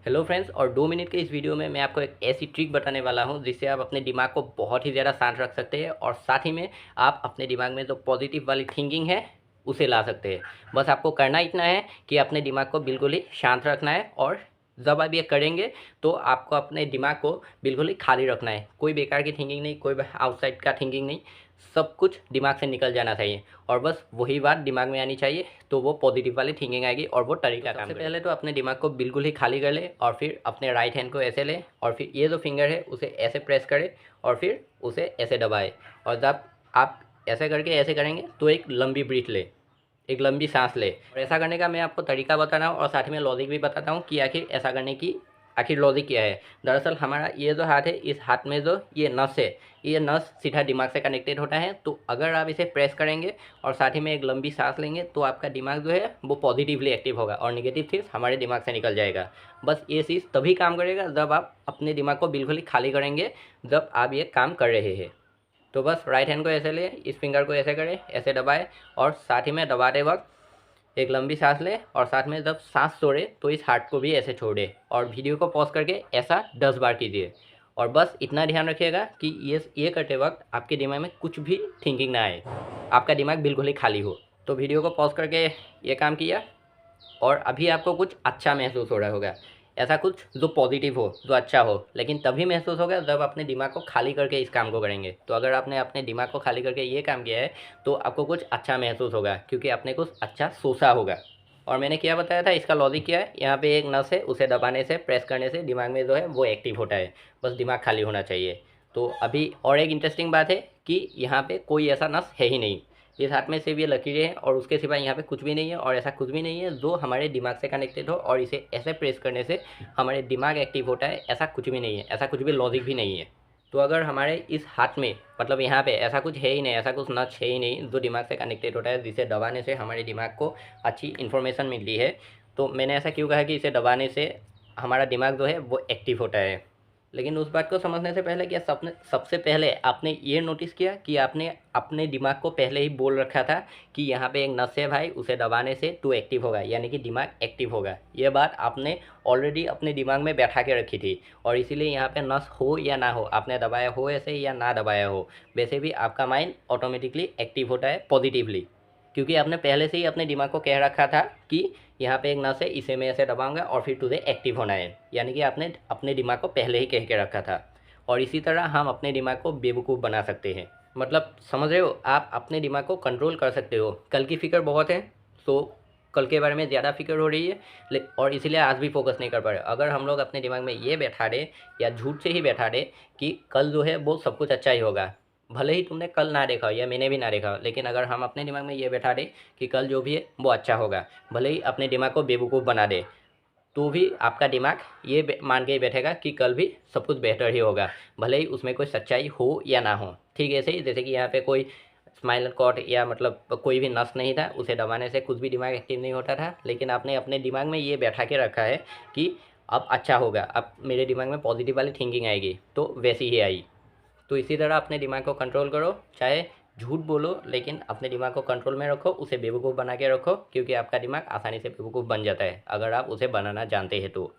Hello friends, और 2 minute के इस वीडियो में मैं आपको एक ऐसी ट्रिक बताने वाला हूं जिससे आप अपने दिमाग को बहुत ही ज़्यादा शांत रख सकते हैं और साथ ही में आप अपने दिमाग में जो पॉजिटिव वाली थिंकिंग है उसे ला सकते हैं। बस आपको करना इतना है कि अपने दिमाग को बिल्कुल ही शांत रखना है, और जब आप ये करेंगे तो आपको अपने दिमाग को बिल्कुल ही खाली रखना है। कोई बेकार की थिंकिंग नहीं, कोई आउटसाइड का थिंकिंग नहीं, सब कुछ दिमाग से निकल जाना चाहिए और बस वही बात दिमाग में आनी चाहिए, तो वो पॉजिटिव वाली थिंकिंग आएगी और वो तरीका काम करेगा। सबसे पहले तो अपने दिमाग को बिल्कुल ही खाली कर ले और फिर अपने राइट हैंड को ऐसे ले और फिर ये जो फिंगर है उसे ऐसे प्रेस करे और फिर उसे ऐसे दबाए। और जब आप ऐसे करके ऐसे करेंगे तो एक लंबी ब्रीथ ले, एक लंबी सांस ले। और ऐसा करने का मैं आपको तरीका बता रहा हूँ और साथ में लॉजिक भी बताता हूँ कि आखिर ऐसा करने की आखिर लॉजिक क्या है। दरअसल हमारा ये जो हाथ है, इस हाथ में जो ये नस है, ये नस सीधा दिमाग से कनेक्टेड होता है। तो अगर आप इसे प्रेस करेंगे और साथ ही में एक लंबी सांस लेंगे तो आपका दिमाग जो है वो पॉजिटिवली एक्टिव होगा और नेगेटिव चीज़ हमारे दिमाग से निकल जाएगा। बस ये चीज़ तभी काम करेगा जब आप अपने दिमाग को बिल्कुल ही खाली करेंगे, जब आप ये काम कर रहे हैं। तो बस राइट हैंड को ऐसे ले, इस फिंगर को ऐसे करें, ऐसे दबाए और साथ ही में दबाते वक्त एक लंबी सांस ले और साथ में जब सांस छोड़े तो इस हार्ट को भी ऐसे छोड़े और वीडियो को पॉज करके ऐसा 10 बार कीजिए। और बस इतना ध्यान रखिएगा कि ये करते वक्त आपके दिमाग में कुछ भी थिंकिंग ना आए, आपका दिमाग बिल्कुल ही खाली हो। तो वीडियो को पॉज करके ये काम किया और अभी आपको कुछ अच्छा महसूस हो रहा होगा, ऐसा कुछ जो पॉजिटिव हो, जो अच्छा हो। लेकिन तभी महसूस होगा जब अपने दिमाग को खाली करके इस काम को करेंगे। तो अगर आपने अपने दिमाग को खाली करके ये काम किया है तो आपको कुछ अच्छा महसूस होगा, क्योंकि आपने कुछ अच्छा सोचा होगा। और मैंने क्या बताया था, इसका लॉजिक क्या है। यहाँ पे एक नस है, उसे दबाने से, प्रेस करने से दिमाग में जो है वो एक्टिव होता है। बस दिमाग खाली होना चाहिए। तो अभी और एक इंटरेस्टिंग बात है कि यहाँ पे कोई ऐसा नस है ही नहीं। इस हाथ में सिर्फ ये लकीरें हैं और उसके सिवा यहाँ पे कुछ भी नहीं है, और ऐसा कुछ भी नहीं है जो हमारे दिमाग से कनेक्टेड हो और इसे ऐसे प्रेस करने से हमारे दिमाग एक्टिव होता है। ऐसा कुछ भी नहीं है, ऐसा कुछ भी लॉजिक भी नहीं है। तो अगर हमारे इस हाथ में, मतलब यहाँ पे ऐसा कुछ है ही नहीं, ऐसा कुछ नच है ही नहीं जो दिमाग से कनेक्टेड होता है, जिसे दबाने से हमारे दिमाग को अच्छी इन्फॉर्मेशन मिलती है। तो मैंने ऐसा क्यों कहा कि इसे दबाने से हमारा दिमाग जो है वो एक्टिव होता है। लेकिन उस बात को समझने से पहले क्या सबसे पहले आपने ये नोटिस किया कि आपने अपने दिमाग को पहले ही बोल रखा था कि यहाँ पे एक नस है भाई, उसे दबाने से तू एक्टिव होगा, यानी कि दिमाग एक्टिव होगा। ये बात आपने ऑलरेडी अपने दिमाग में बैठा के रखी थी और इसीलिए यहाँ पे नस हो या ना हो, आपने दबाया हो ऐसे या ना दबाया हो, वैसे भी आपका माइंड ऑटोमेटिकली एक्टिव होता है पॉजिटिवली। क्योंकि आपने पहले से ही अपने दिमाग को कह रखा था कि यहाँ पे एक नस है, इसे मैं ऐसे दबाऊंगा और फिर तुझे एक्टिव होना है। यानी कि आपने अपने दिमाग को पहले ही कह के रखा था। और इसी तरह हम अपने दिमाग को बेवकूफ़ बना सकते हैं। मतलब समझ रहे हो, आप अपने दिमाग को कंट्रोल कर सकते हो। कल की फ़िक्र बहुत है, तो कल के बारे में ज़्यादा फिक्र हो रही है, और इसीलिए आज भी फोकस नहीं कर पा रहे। अगर हम लोग अपने दिमाग में ये बैठा दें या झूठ से ही बैठा दें कि कल जो है वो सब कुछ अच्छा ही होगा, भले ही तुमने कल ना देखा हो या मैंने भी ना देखा हो, लेकिन अगर हम अपने दिमाग में ये बैठा दें कि कल जो भी है वो अच्छा होगा, भले ही अपने दिमाग को बेवकूफ़ बना दे, तो भी आपका दिमाग ये मान के ही बैठेगा कि कल भी सब कुछ बेहतर ही होगा, भले ही उसमें कोई सच्चाई हो या ना हो। ठीक ऐसे ही जैसे कि यहाँ पे कोई स्माइनल कॉर्ड या मतलब कोई भी नस नहीं था, उसे दबाने से कुछ भी दिमाग एक्टिव नहीं होता था, लेकिन आपने अपने दिमाग में ये बैठा के रखा है कि अब अच्छा होगा, अब मेरे दिमाग में पॉजिटिव वाली थिंकिंग आएगी, तो वैसी ही आई। तो इसी तरह अपने दिमाग को कंट्रोल करो, चाहे झूठ बोलो लेकिन अपने दिमाग को कंट्रोल में रखो, उसे बेवकूफ़ बना के रखो, क्योंकि आपका दिमाग आसानी से बेवकूफ़ बन जाता है अगर आप उसे बनाना जानते हैं तो।